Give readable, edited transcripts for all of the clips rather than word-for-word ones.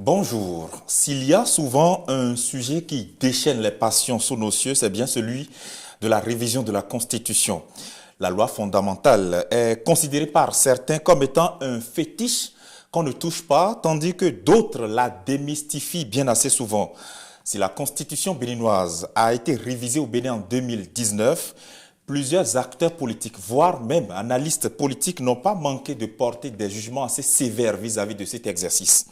Bonjour. S'il y a souvent un sujet qui déchaîne les passions sous nos cieux, c'est bien celui de la révision de la Constitution. La loi fondamentale est considérée par certains comme étant un fétiche qu'on ne touche pas, tandis que d'autres la démystifient bien assez souvent. Si la Constitution béninoise a été révisée au Bénin en 2019, plusieurs acteurs politiques, voire même analystes politiques, n'ont pas manqué de porter des jugements assez sévères vis-à-vis de cet exercice.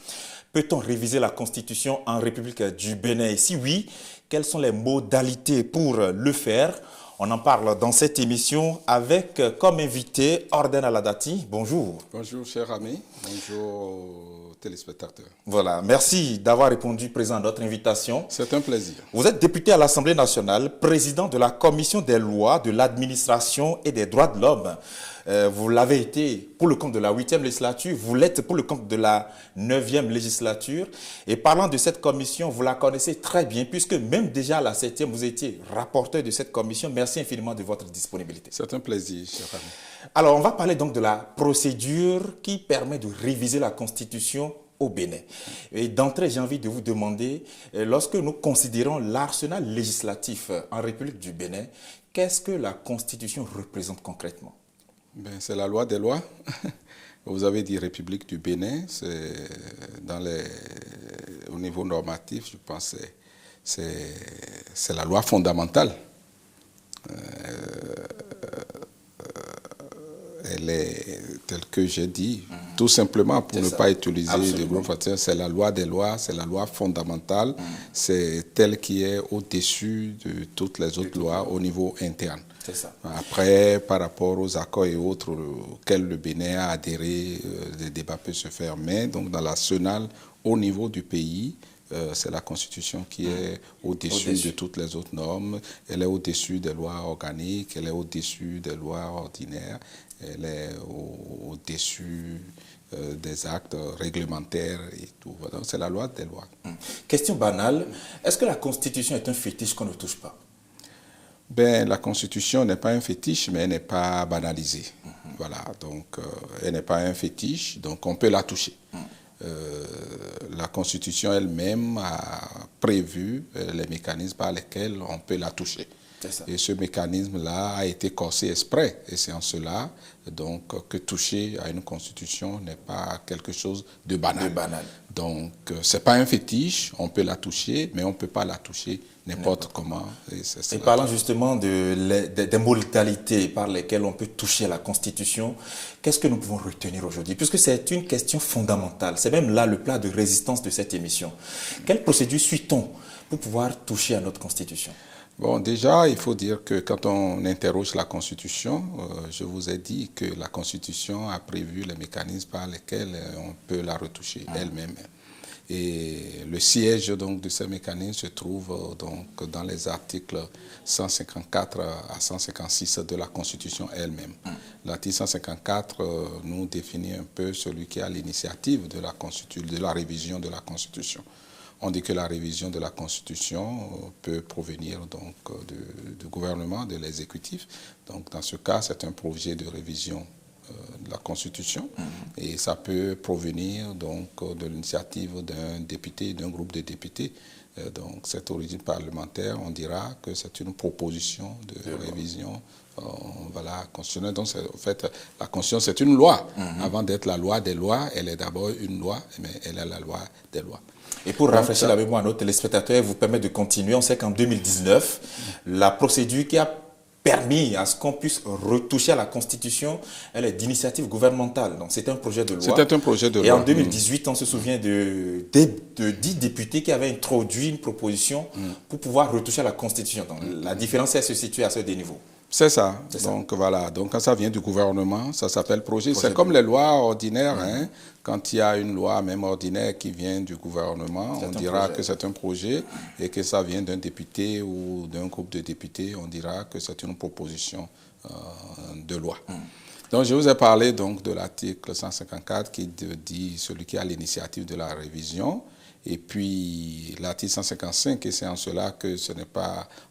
Peut-on réviser la Constitution en République du Bénin? Et si oui, quelles sont les modalités pour le faire? On en parle dans cette émission avec comme invité Orden Aladati. Bonjour. Bonjour, cher ami. Bonjour, téléspectateurs. Voilà, merci d'avoir répondu présent à notre invitation. C'est un plaisir. Vous êtes député à l'Assemblée nationale, président de la Commission des lois, de l'administration et des droits de l'homme. Vous l'avez été pour le compte de la 8e législature, vous l'êtes pour le compte de la 9e législature. Et parlant de cette commission, vous la connaissez très bien, puisque même déjà à la 7e, vous étiez rapporteur de cette commission. Merci infiniment de votre disponibilité. C'est un plaisir, cher ami. Alors, on va parler donc de la procédure qui permet de réviser la Constitution au Bénin. Et d'entrée, j'ai envie de vous demander, lorsque nous considérons l'arsenal législatif en République du Bénin, qu'est-ce que la Constitution représente concrètement? C'est la loi des lois. Vous avez dit République du Bénin, au niveau normatif, je pense que c'est la loi fondamentale. Elle est, telle que j'ai dit, tout simplement pour ne pas utiliser de gros facteurs, c'est la loi des lois, c'est la loi fondamentale, c'est telle qui est au-dessus de toutes les autres lois au niveau interne. Ça. Après, par rapport aux accords et autres auxquels le Bénin a adhéré, des débats peuvent se faire, mais donc dans l'arsenal, au niveau du pays, c'est la Constitution qui est au-dessus de toutes les autres normes. Elle est au-dessus des lois organiques, elle est au-dessus des lois ordinaires, elle est au-dessus des actes réglementaires et tout. Donc c'est la loi des lois. Question banale, est-ce que la Constitution est un fétiche qu'on ne touche pas? La Constitution n'est pas un fétiche, mais elle n'est pas banalisée. Voilà, donc elle n'est pas un fétiche, donc on peut la toucher. La Constitution elle-même a prévu les mécanismes par lesquels on peut la toucher. Et ce mécanisme-là a été corsé exprès. Et c'est en cela donc, que toucher à une Constitution n'est pas quelque chose de banal. Donc, ce n'est pas un fétiche, on peut la toucher, mais on ne peut pas la toucher n'importe comment. Et parlant justement des modalités par lesquelles on peut toucher à la Constitution, qu'est-ce que nous pouvons retenir aujourd'hui? Puisque c'est une question fondamentale, c'est même là le plat de résistance de cette émission. Quelle procédure suit-on pour pouvoir toucher à notre Constitution? Bon, déjà, il faut dire que quand on interroge la Constitution, je vous ai dit que la Constitution a prévu les mécanismes par lesquels on peut la retoucher elle-même. Et le siège donc, de ces mécanismes se trouve donc, dans les articles 154 à 156 de la Constitution elle-même. L'article 154 nous définit un peu celui qui a l'initiative de la révision de la Constitution. On dit que la révision de la Constitution peut provenir donc du gouvernement, de l'exécutif. Donc dans ce cas, c'est un projet de révision de la Constitution et ça peut provenir donc de l'initiative d'un député, d'un groupe de députés. Donc cette origine parlementaire, on dira que c'est une proposition de révision constitutionnelle. Donc en fait, la Constitution c'est une loi. Avant d'être la loi des lois, elle est d'abord une loi, mais elle est la loi des lois. Et pour rafraîchir la mémoire à nos téléspectateurs, vous permet de continuer. On sait qu'en 2019, la procédure qui a permis à ce qu'on puisse retoucher à la Constitution, elle est d'initiative gouvernementale. Donc c'était un projet de loi. C'était un projet de loi. Et en 2018, on se souvient de 10 députés qui avaient introduit une proposition pour pouvoir retoucher à la Constitution. Donc la différence, elle se situe à ce deux niveaux. C'est ça. Donc voilà. Donc quand ça vient du gouvernement, ça s'appelle projet. C'est comme les lois ordinaires. Hein. Quand il y a une loi même ordinaire qui vient du gouvernement, on dira que c'est un projet et que ça vient d'un député ou d'un groupe de députés, on dira que c'est une proposition de loi. Donc je vous ai parlé donc de l'article 154 qui dit celui qui a l'initiative de la révision. Et puis l'article 155, et c'est en cela que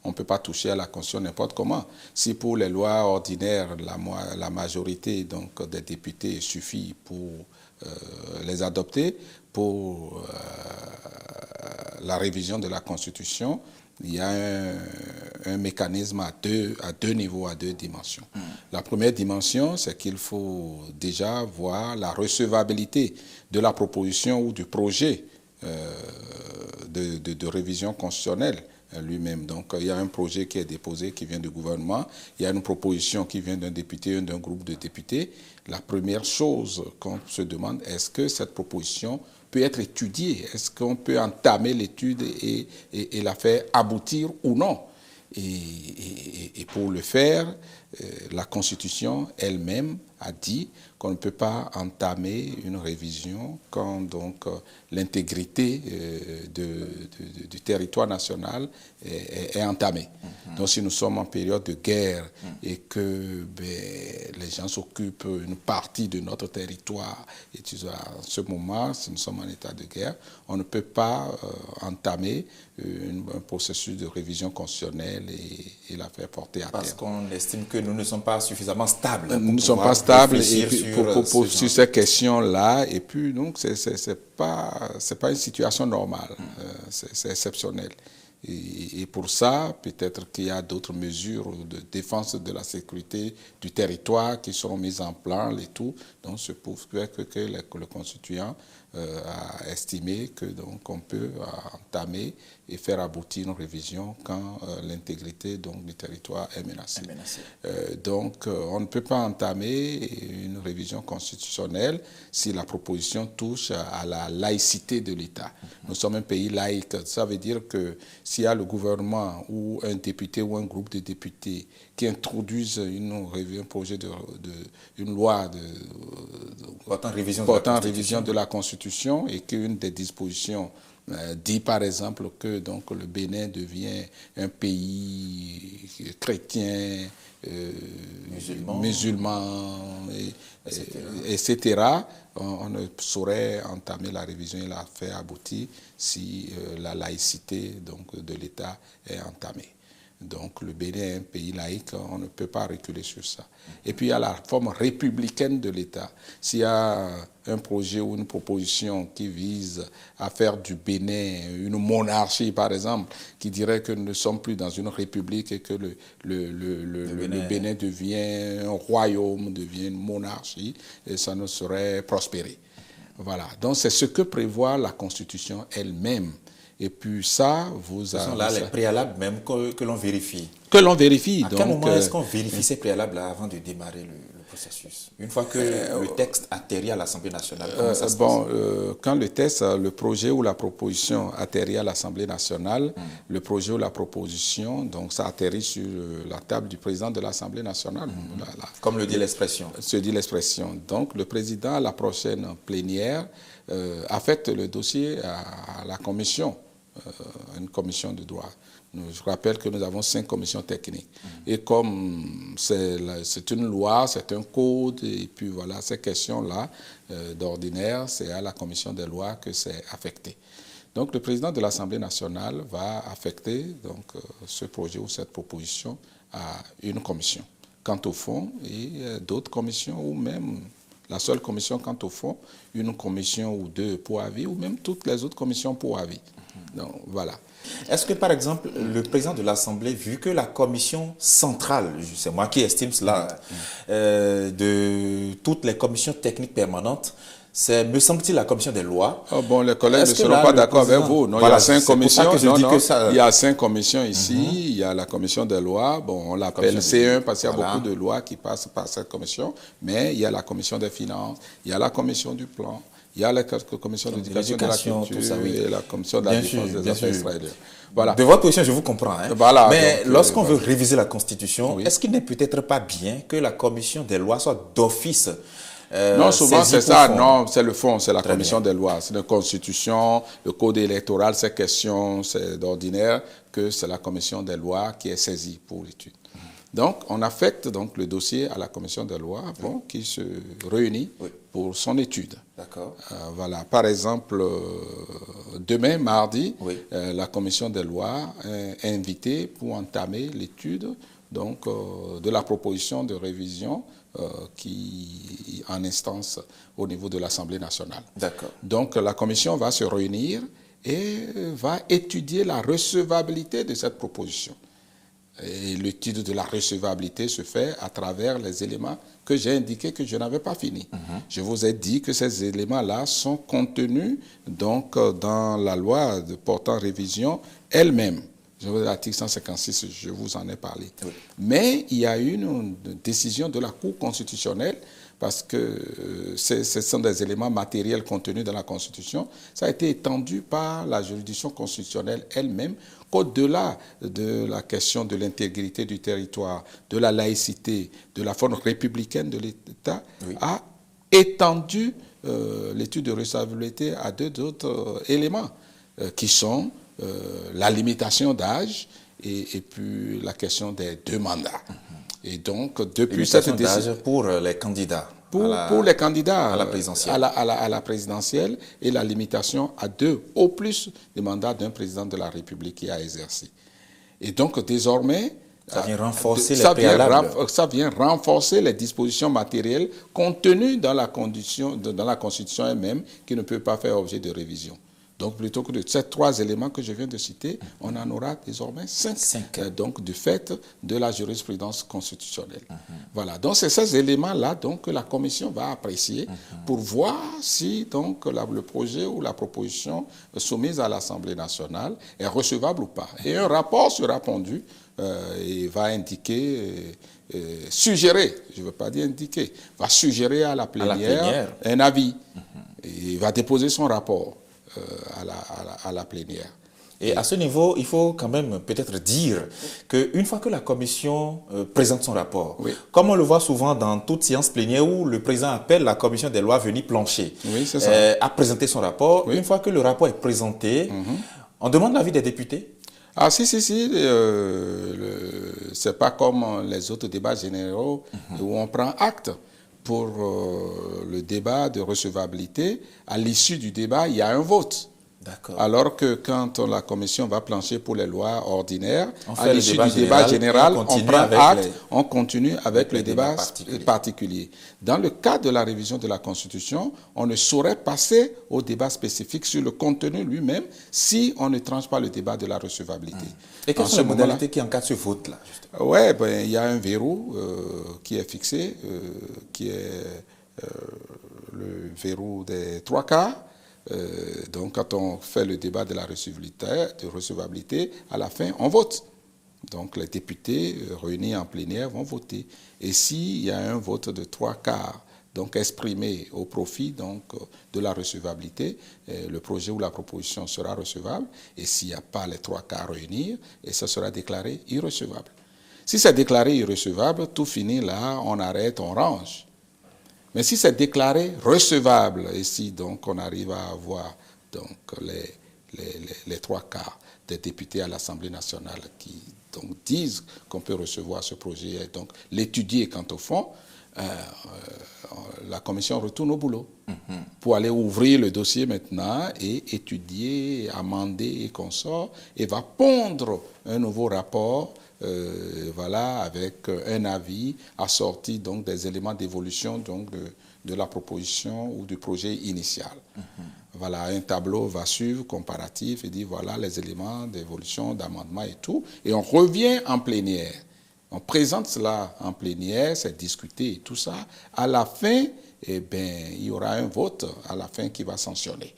on ne peut pas toucher à la Constitution n'importe comment. Si pour les lois ordinaires, la majorité donc, des députés suffit pour les adopter pour la révision de la Constitution. Il y a un mécanisme à deux niveaux, à deux dimensions. La première dimension, c'est qu'il faut déjà voir la recevabilité de la proposition ou du projet de révision constitutionnelle lui-même. Donc, il y a un projet qui est déposé, qui vient du gouvernement. Il y a une proposition qui vient d'un député, d'un groupe de députés. La première chose qu'on se demande, est-ce que cette proposition peut être étudiée? Est-ce qu'on peut entamer l'étude et la faire aboutir ou non? Et pour le faire, la Constitution elle-même a dit qu'on ne peut pas entamer une révision quand donc l'intégrité du territoire national est entamée. Donc si nous sommes en période de guerre et que les gens s'occupent une partie de notre territoire, et à ce moment, si nous sommes en état de guerre, on ne peut pas entamer un processus de révision constitutionnelle et la faire porter à terre. Parce qu'on estime que nous ne sommes pas suffisamment stables. Nous ne sommes pas stables et puis, sur ces questions-là. Et puis, donc, c'est pas une situation normale. C'est exceptionnel. Et pour ça, peut-être qu'il y a d'autres mesures de défense de la sécurité du territoire qui seront mises en plan et tout. Donc, c'est pour que le constituant a estimé que donc on peut entamer et faire aboutir une révision quand l'intégrité du territoire est menacée. Donc, on ne peut pas entamer une révision constitutionnelle si la proposition touche à la laïcité de l'État. Nous sommes un pays laïque. Ça veut dire que s'il y a le gouvernement ou un député ou un groupe de députés qui introduisent un projet une loi portant révision de la Constitution et qu'une des dispositions dit par exemple que donc, le Bénin devient un pays chrétien, musulman etc. On ne saurait entamer la révision et la faire aboutir si la laïcité donc, de l'État est entamée. Donc le Bénin est un pays laïque, on ne peut pas reculer sur ça. Et puis il y a la forme républicaine de l'État. S'il y a un projet ou une proposition qui vise à faire du Bénin une monarchie, par exemple, qui dirait que nous ne sommes plus dans une république et que le Bénin devient un royaume, devient une monarchie, et ça ne saurait prospérer. Voilà. Donc c'est ce que prévoit la Constitution elle-même. Et puis ça, vous avez... Ce sont là les préalables même que l'on vérifie. Que l'on vérifie. À quel moment est-ce qu'on vérifie ces préalables-là avant de démarrer le processus? Une fois que le texte atterrit à l'Assemblée nationale, comment ça se passe? Quand le projet ou la proposition atterrit à l'Assemblée nationale, le projet ou la proposition, donc ça atterrit sur la table du président de l'Assemblée nationale. Comme le dit l'expression. Se dit l'expression. Donc le président, à la prochaine plénière, affecte le dossier à la commission, une commission de droit. Je rappelle que nous avons 5 commissions techniques. Et comme c'est une loi, c'est un code, et puis voilà, ces questions-là, d'ordinaire, c'est à la commission des lois que c'est affecté. Donc le président de l'Assemblée nationale va affecter donc, ce projet ou cette proposition à une commission. Quant au fond, et d'autres commissions ou même... La seule commission, quant au fond, une commission ou deux pour avis, ou même toutes les autres commissions pour avis. Donc, voilà. Est-ce que, par exemple, le président de l'Assemblée, vu que la commission centrale, c'est moi qui estime cela, de toutes les commissions techniques permanentes, c'est, me semble-t-il, la commission des lois. Oh bon, les collègues ne seront pas d'accord avec vous. Non, voilà, il y a 5 commissions. Il y a 5 commissions ici. Il y a la commission des lois. Bon, on l'appelle C1 parce qu'il y a beaucoup de lois qui passent par cette commission. Mais il y a la commission des finances, il y a la commission du plan, il y a la commission de l'éducation, de la culture, et la commission de la défense des affaires extérieures. Voilà. De votre position, je vous comprends. Hein. Voilà, mais lorsqu'on veut réviser la Constitution, est-ce qu'il n'est peut-être pas bien que la commission des lois soit d'office non, souvent c'est ça, non, c'est le fond, c'est la commission des lois, c'est la Constitution, le code électoral, ces questions, c'est d'ordinaire que c'est la commission des lois qui est saisie pour l'étude. Donc, on affecte donc le dossier à la commission des lois, bon, qui se réunit pour son étude. D'accord. Voilà, par exemple, demain, mardi, la commission des lois est invitée pour entamer l'étude donc, de la proposition de révision qui en instance au niveau de l'Assemblée nationale. D'accord. Donc la commission va se réunir et va étudier la recevabilité de cette proposition. Et l'étude de la recevabilité se fait à travers les éléments que j'ai indiqués que je n'avais pas fini. Je vous ai dit que ces éléments-là sont contenus donc, dans la loi portant révision elle-même. L'article 156, je vous en ai parlé. Oui. Mais il y a une décision de la Cour constitutionnelle parce que ce sont des éléments matériels contenus dans la Constitution. Ça a été étendu par la juridiction constitutionnelle elle-même qu'au-delà de la question de l'intégrité du territoire, de la laïcité, de la forme républicaine de l'État, oui, a étendu l'étude de recevabilité à deux autres éléments qui sont la limitation d'âge et puis la question des 2 mandats. Et donc, depuis cette décision... pour les candidats. Pour les candidats à la présidentielle. À la présidentielle et la limitation à 2 au plus des mandats d'un président de la République qui a exercé. Et donc, désormais... Ça vient renforcer les préalables. Ça vient renforcer les dispositions matérielles contenues dans la Constitution elle-même qui ne peut pas faire objet de révision. Donc, plutôt que de ces 3 éléments que je viens de citer, on en aura désormais 5. Donc, du fait de la jurisprudence constitutionnelle. Voilà. Donc, c'est ces éléments-là donc, que la commission va apprécier pour voir si donc, le projet ou la proposition soumise à l'Assemblée nationale est recevable ou pas. Et un rapport sera pondu et va indiquer, suggérer, je ne veux pas dire indiquer, va suggérer à la plénière un avis. Et il va déposer son rapport à la plénière. Et à ce niveau, il faut quand même peut-être dire qu'une fois que la commission présente son rapport, oui, comme on le voit souvent dans toute séance plénière où le président appelle la commission des lois à venir plancher, oui, à présenter son rapport, oui, une fois que le rapport est présenté, on demande l'avis des députés. Ah si, c'est pas comme les autres débats généraux où on prend acte. Pour le débat de recevabilité, à l'issue du débat, il y a un vote. Alors que quand la commission va plancher pour les lois ordinaires, à l'issue du débat général, on prend acte, on continue avec le débat particulier. Dans le cadre de la révision de la Constitution, on ne saurait passer au débat spécifique sur le contenu lui-même si on ne tranche pas le débat de la recevabilité. Et quelles sont les modalités qui encadrent ce vote-là? Oui, il y a un verrou qui est fixé, qui est le verrou des 3 quarts. Donc, quand on fait le débat de la recevabilité, à la fin, on vote. Donc, les députés réunis en plénière vont voter. Et s'il y a un vote de 3 quarts, donc exprimé au profit donc, de la recevabilité, le projet ou la proposition sera recevable. Et s'il n'y a pas les 3 quarts réunis, et ça sera déclaré irrecevable. Si c'est déclaré irrecevable, tout finit là, on arrête, on range. Mais si c'est déclaré recevable, et si donc on arrive à avoir donc, les 3 quarts des députés à l'Assemblée nationale qui donc, disent qu'on peut recevoir ce projet et donc l'étudier quant au fond, la commission retourne au boulot pour aller ouvrir le dossier maintenant et étudier, amender et consort, et va pondre un nouveau rapport voilà, avec un avis assorti donc, des éléments d'évolution donc, de la proposition ou du projet initial. Voilà, un tableau va suivre, comparatif, et dit voilà les éléments d'évolution, d'amendement et tout. Et on revient en plénière. On présente cela en plénière, c'est discuté et tout ça. À la fin, eh bien, il y aura un vote à la fin qui va sanctionner.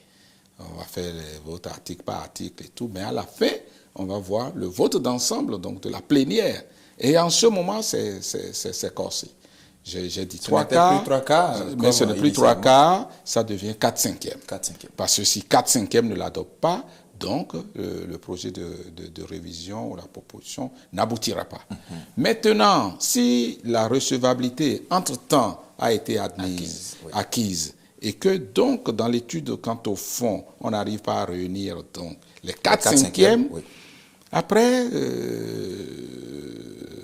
On va faire les votes article par article et tout, mais à la fin, on va voir le vote d'ensemble donc de la plénière. Et en ce moment, c'est corsé. J'ai dit 3 quarts, mais ce n'est plus 3 quarts, ça devient 4/5. Parce que si 4/5 ne l'adopte pas, donc le projet de révision ou la proposition n'aboutira pas. Maintenant, si la recevabilité, entre-temps, a été acquise, et que donc dans l'étude quant au fond, on n'arrive pas à réunir donc, les 4/5, oui. Après,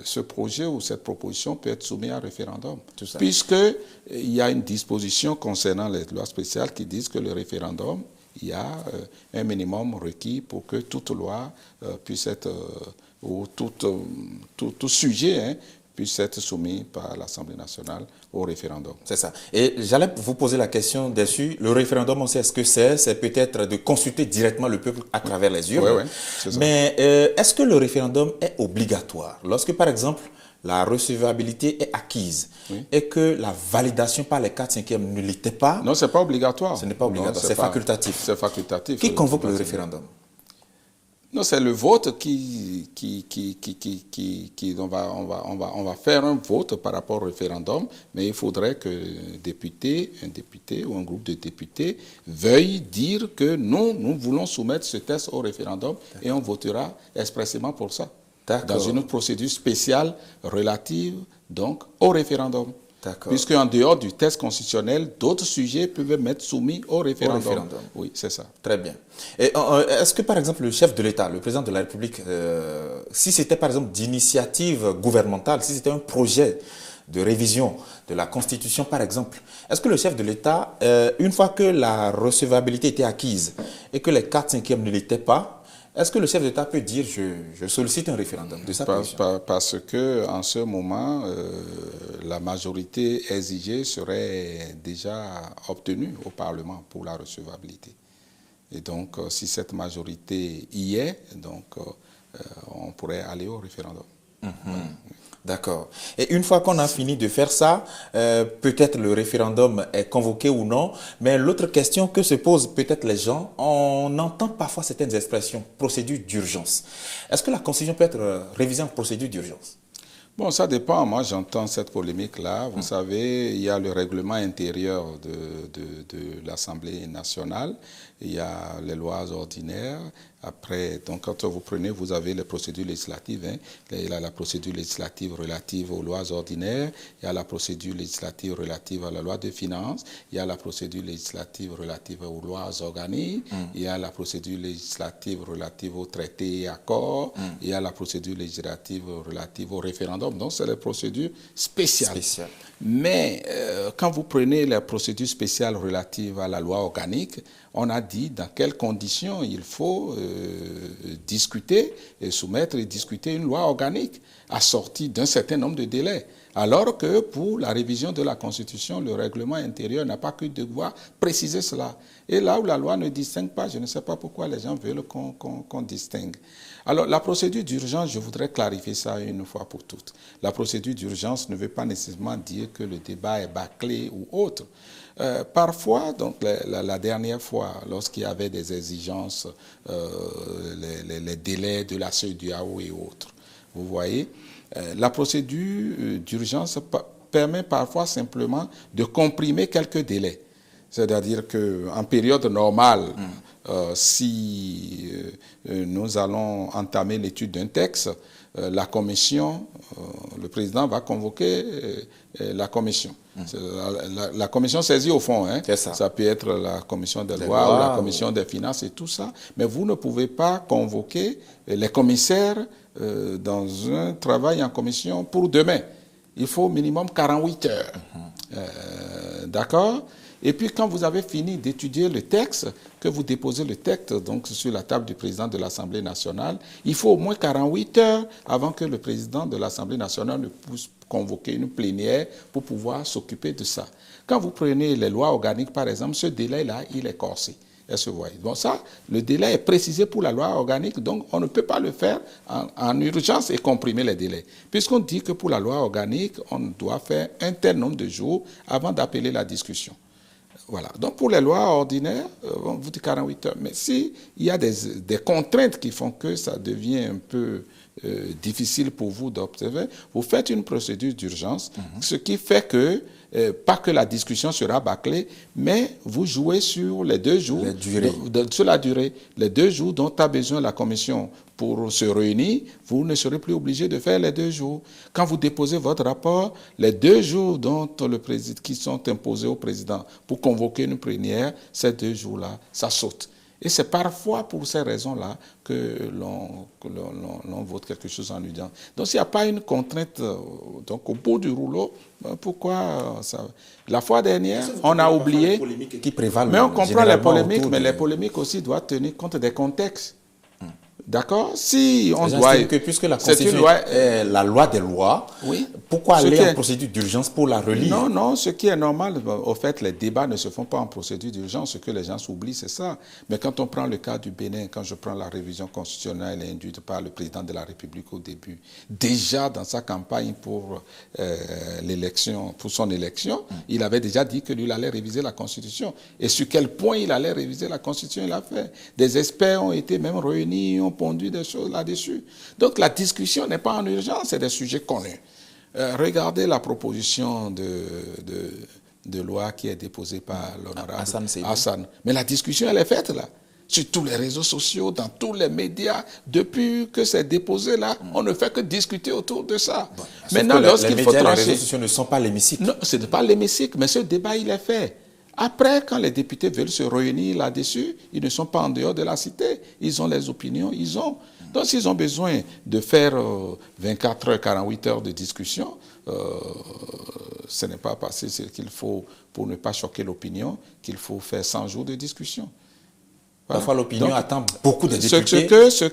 ce projet ou cette proposition peut être soumis à référendum. Puisqu'il y a une disposition concernant les lois spéciales qui disent que le référendum il y a un minimum requis pour que toute loi puisse être, ou tout sujet puisse être soumis par l'Assemblée nationale au référendum. C'est ça. Et j'allais vous poser la question dessus. Le référendum, on sait ce que c'est peut-être de consulter directement le peuple à travers les urnes. Oui, c'est ça. Mais est-ce que le référendum est obligatoire? Lorsque, par exemple, la recevabilité est acquise et que la validation par les 4/5e ne l'était pas. Non, ce n'est pas obligatoire. Ce n'est pas obligatoire, c'est facultatif. C'est facultatif. Qui convoque le référendum? Non, c'est le vote on va faire un vote par rapport au référendum, mais il faudrait que un député ou un groupe de députés veuille dire que non, nous voulons soumettre ce texte au référendum et on votera expressément pour ça. Dans une procédure spéciale relative donc au référendum. Puisque en dehors du texte constitutionnel, d'autres sujets peuvent être soumis au référendum. Oui, c'est ça. Très bien. Et est-ce que par exemple le chef de l'État, le président de la République, si c'était par exemple d'initiative gouvernementale, si c'était un projet de révision de la Constitution par exemple, est-ce que le chef de l'État, une fois que la recevabilité était acquise et que les 4/5e ne l'étaient pas, est-ce que le chef d'État peut dire je sollicite un référendum de sa position? Parce que en ce moment, la majorité exigée serait déjà obtenue au Parlement pour la recevabilité. Et donc, si cette majorité y est, donc, on pourrait aller au référendum. D'accord. Et une fois qu'on a fini de faire ça, peut-être le référendum est convoqué ou non, mais l'autre question que se posent peut-être les gens, on entend parfois certaines expressions, procédure d'urgence. Est-ce que la Constitution peut être révisée en procédure d'urgence? Bon, ça dépend. Moi, j'entends cette polémique-là. Vous savez, il y a le règlement intérieur de l'Assemblée nationale, il y a les lois ordinaires. Après, donc, quand vous prenez, vous avez les procédures législatives. Il y a la procédure législative relative aux lois ordinaires, il y a la procédure législative relative à la loi de finances, il y a la procédure législative relative aux lois organiques, il y a la procédure législative relative aux traités et accords, il y a la procédure législative relative au référendum. Donc, c'est les procédures spéciales. Mais quand vous prenez les procédures spéciales relatives à la loi organique, on a dit dans quelles conditions il faut discuter et soumettre et discuter une loi organique assortie d'un certain nombre de délais. Alors que pour la révision de la Constitution, le règlement intérieur n'a pas que devoir préciser cela. Et là où la loi ne distingue pas, je ne sais pas pourquoi les gens veulent qu'on distingue. Alors, la procédure d'urgence, je voudrais clarifier ça une fois pour toutes. La procédure d'urgence ne veut pas nécessairement dire que le débat est bâclé ou autre. Parfois, donc la dernière fois, lorsqu'il y avait des exigences, les délais de la CEDEAO et autres, vous voyez, la procédure d'urgence permet parfois simplement de comprimer quelques délais. C'est-à-dire qu'en période normale, si nous allons entamer l'étude d'un texte, la commission, le président va convoquer la commission. La commission saisie au fond, ça peut être la commission des lois ou la commission des finances et tout ça, mais vous ne pouvez pas convoquer les commissaires dans un travail en commission pour demain. Il faut au minimum 48 heures. D'accord ? Et puis quand vous avez fini d'étudier le texte, que vous déposez le texte donc, sur la table du président de l'Assemblée nationale, il faut au moins 48 heures avant que le président de l'Assemblée nationale ne puisse convoquer une plénière pour pouvoir s'occuper de ça. Quand vous prenez les lois organiques, par exemple, ce délai-là, il est corsé. Est-ce que vous voyez? Bon, ça, le délai est précisé pour la loi organique, donc on ne peut pas le faire en urgence et comprimer les délais. Puisqu'on dit que pour la loi organique, on doit faire un tel nombre de jours avant d'appeler la discussion. Voilà. Donc, pour les lois ordinaires, on vous dit 48 heures. Mais s'il y a des contraintes qui font que ça devient un peu difficile pour vous d'observer, vous faites une procédure d'urgence, ce qui fait que, pas que la discussion sera bâclée, mais vous jouez sur les 2 jours, sur la durée. Les 2 jours dont a besoin la commission pour se réunir, vous ne serez plus obligé de faire les 2 jours. Quand vous déposez votre rapport, les 2 jours qui sont imposés au président pour convoquer une plénière, ces 2 jours-là, ça saute. Et c'est parfois pour ces raisons-là que l'on vote quelque chose en urgence. Donc s'il n'y a pas une contrainte donc, au bout du rouleau, pourquoi ça... La fois dernière, on a oublié... Qui prévalent mais on comprend les polémiques, mais les de... polémiques aussi doivent tenir compte des contextes. D'accord? Si on doit... Que puisque la Constitution est la loi des lois, oui, pourquoi aller en procédure d'urgence pour la relire? Non, non, ce qui est normal, au fait, les débats ne se font pas en procédure d'urgence. Ce que les gens s'oublient, c'est ça. Mais quand on prend le cas du Bénin, quand je prends la révision constitutionnelle induite par le président de la République au début, déjà dans sa campagne pour l'élection, pour son élection, il avait déjà dit que lui, il allait réviser la Constitution. Et sur quel point il allait réviser la Constitution, il a fait. Des experts ont été même réunis, ont pondu des choses là-dessus. Donc la discussion n'est pas en urgence, c'est des sujets connus. Regardez la proposition de loi qui est déposée par l'honorable Hassan. Mais la discussion, elle est faite là. Sur tous les réseaux sociaux, dans tous les médias, depuis que c'est déposé là, on ne fait que discuter autour de ça. Bon, maintenant, lorsqu'il faut trancher... Les réseaux sociaux ne sont pas l'hémicycle. Non, ce n'est pas l'hémicycle, mais ce débat, il est fait. Après, quand les députés veulent se réunir là-dessus, ils ne sont pas en dehors de la cité. Ils ont les opinions, ils ont. Donc, s'ils ont besoin de faire 24 heures, 48 heures de discussion, ce n'est pas passé ce qu'il faut pour ne pas choquer l'opinion, qu'il faut faire 100 jours de discussion. Voilà. Parfois, l'opinion attend beaucoup de députés. Ce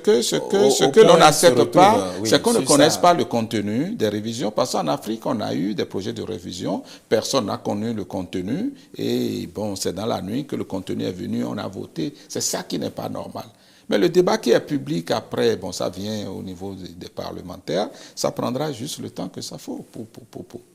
que l'on n'accepte pas, c'est qu'on ne connaisse pas le contenu des révisions. Parce qu'en Afrique, on a eu des projets de révision, personne n'a connu le contenu. Et bon, c'est dans la nuit que le contenu est venu, on a voté. C'est ça qui n'est pas normal. Mais le débat qui est public après, bon, ça vient au niveau des parlementaires, ça prendra juste le temps que ça faut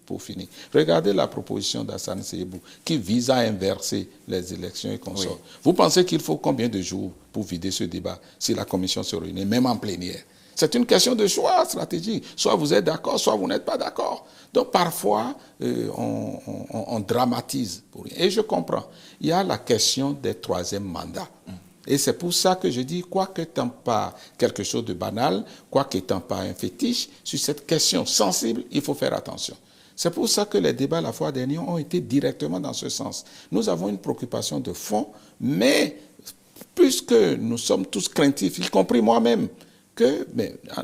pour finir. Regardez la proposition d'Hassan Seyibou qui vise à inverser les élections et consorts. Oui. Vous pensez qu'il faut combien de jours pour vider ce débat si la commission se réunit, même en plénière? C'est une question de choix stratégique. Soit vous êtes d'accord, soit vous n'êtes pas d'accord. Donc parfois, on dramatise pour rien. Et je comprends. Il y a la question des troisièmes mandats. Et c'est pour ça que je dis, quoi qu'étant pas quelque chose de banal, quoi qu'étant pas un fétiche, sur cette question sensible, il faut faire attention. C'est pour ça que les débats la fois dernière ont été directement dans ce sens. Nous avons une préoccupation de fond, mais puisque nous sommes tous craintifs, y compris moi-même, que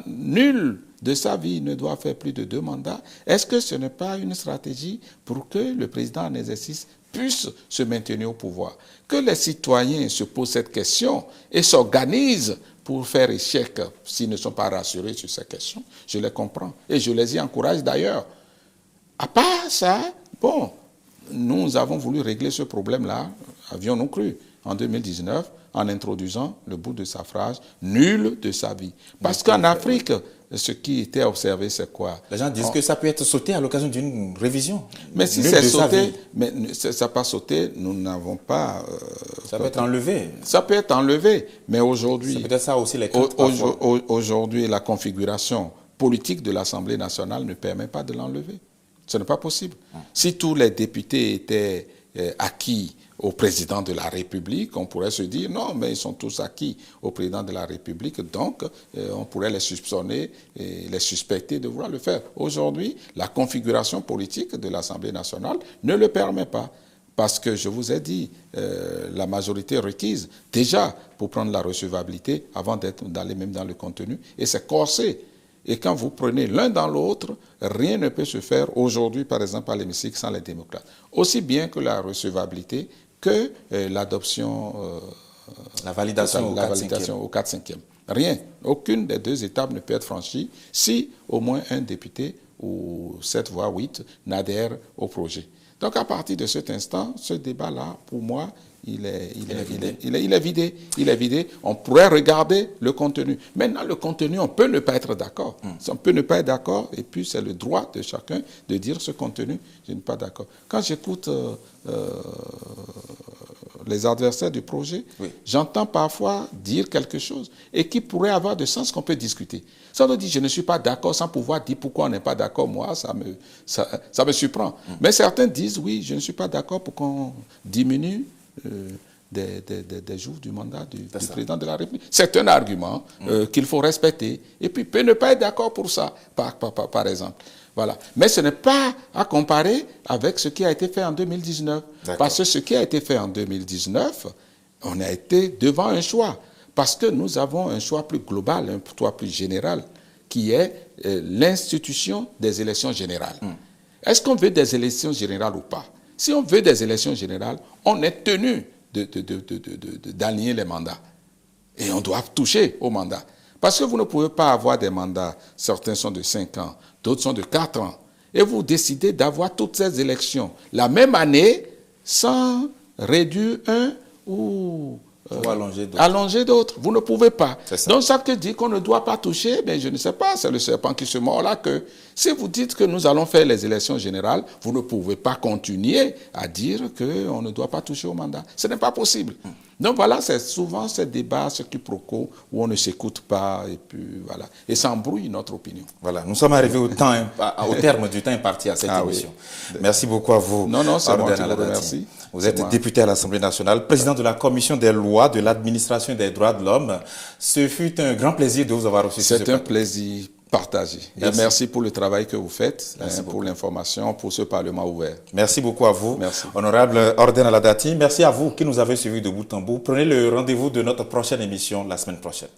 nul de sa vie ne doit faire plus de 2 mandats, est-ce que ce n'est pas une stratégie pour que le président en exercice puisse se maintenir au pouvoir? Que les citoyens se posent cette question et s'organisent pour faire échec s'ils ne sont pas rassurés sur ces questions, je les comprends. Et je les y encourage d'ailleurs. À part ça, bon, nous avons voulu régler ce problème-là, avions-nous cru, en 2019, en introduisant le bout de sa phrase « nul de sa vie ». Parce qu'en Afrique, ce qui était observé, c'est quoi? Les gens disent que ça peut être sauté à l'occasion d'une révision. Mais si c'est sauté, mais ça n'a pas sauté, nous n'avons pas... ça peut être enlevé. Ça peut être enlevé, mais aujourd'hui... C'est peut-être ça aussi les aujourd'hui, la configuration politique de l'Assemblée nationale ne permet pas de l'enlever. Ce n'est pas possible. Si tous les députés étaient acquis au président de la République, on pourrait se dire non, mais ils sont tous acquis au président de la République, donc on pourrait les soupçonner et les suspecter de vouloir le faire. Aujourd'hui, la configuration politique de l'Assemblée nationale ne le permet pas. Parce que je vous ai dit, la majorité requise déjà pour prendre la recevabilité avant d'aller même dans le contenu, et c'est corsé. Et quand vous prenez l'un dans l'autre, rien ne peut se faire aujourd'hui, par exemple, à l'hémicycle sans les démocrates. Aussi bien que la recevabilité que l'adoption, la validation au 4/5e. Rien. Aucune des 2 étapes ne peut être franchie si au moins un député ou 7 voire 8 n'adhère au projet. Donc à partir de cet instant, ce débat-là, pour moi, il est vidé. On pourrait regarder le contenu. Maintenant, le contenu, on peut ne pas être d'accord. On peut ne pas être d'accord, et puis c'est le droit de chacun de dire ce contenu, je ne suis pas d'accord. Quand j'écoute les adversaires du projet, j'entends parfois dire quelque chose et qui pourrait avoir de sens qu'on peut discuter. Ça veut dire je ne suis pas d'accord sans pouvoir dire pourquoi on n'est pas d'accord. Moi, ça me surprend. Mais certains disent oui, je ne suis pas d'accord pour qu'on diminue des jours du mandat du président de la République. C'est un argument qu'il faut respecter. Et puis, peut ne pas être d'accord pour ça, par exemple. Voilà. Mais ce n'est pas à comparer avec ce qui a été fait en 2019. Parce que ce qui a été fait en 2019, on a été devant un choix. Parce que nous avons un choix plus global, un choix plus général, qui est l'institution des élections générales. Est-ce qu'on veut des élections générales ou pas? Si on veut des élections générales, on est tenu d'aligner les mandats. Et on doit toucher aux mandats. Parce que vous ne pouvez pas avoir des mandats, certains sont de 5 ans, d'autres sont de 4 ans. Et vous décidez d'avoir toutes ces élections la même année sans réduire un ou allonger d'autres. Vous ne pouvez pas. Donc ça qui dit qu'on ne doit pas toucher, ben je ne sais pas, c'est le serpent qui se mord là que si vous dites que nous allons faire les élections générales, vous ne pouvez pas continuer à dire qu'on ne doit pas toucher au mandat. Ce n'est pas possible. Donc voilà, c'est souvent ces débats, ce quiproquos où on ne s'écoute pas et puis voilà. Et ça embrouille notre opinion. Voilà, nous sommes arrivés au terme du temps imparti à cette émission. Oui. Merci beaucoup à vous. Non, c'est moi qui vous remercie. Vous êtes député à l'Assemblée nationale, président de la Commission des lois, de l'administration et des droits de l'homme. Ce fut un grand plaisir de vous avoir reçu. C'est un plaisir partagé. Merci. Et merci pour le travail que vous faites, pour l'information, pour ce Parlement ouvert. Merci beaucoup à vous. Merci. Honorable Orden Aladati, merci à vous qui nous avez suivis de bout en bout. Prenez le rendez-vous de notre prochaine émission la semaine prochaine.